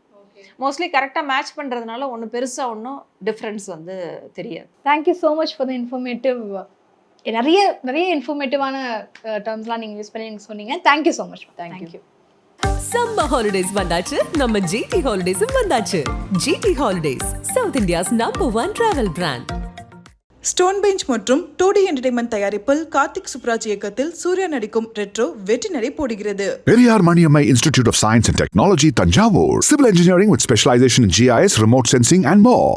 மோஸ்ட்லி கரெக்டாக மேட்ச் பண்ணுறதுனால பெருசாக ஒன்றும் டிஃப்ரென்ஸ் வந்து தெரியாது. Thank you so much for the informative, நிறைய இன்ஃபர்மேட்டிவான டேர்ம்ஸ்லாம் நீங்கள் யூஸ் பண்ணி எனக்கு சொன்னீங்க. Thank you so much. Thank you. Summer holidays வந்தாச்சு, நம்ம GT ஹாலிடேஸும் வந்தாச்சு. GT holidays, south India's #1 travel brand. Stone bench மற்றும் 2D என்டர்டைன்மெண்ட் தயாரிப்பில் கார்த்திக் சுப்ராஜ் இயக்கத்தில் சூர்யா நடிக்கும் ரெட்ரோ வெற்றி நடை போடுகிறது. Periyar Maniammai Institute of Science and Technology, Tanjavur. Civil engineering with specialization in GIS, remote sensing and more.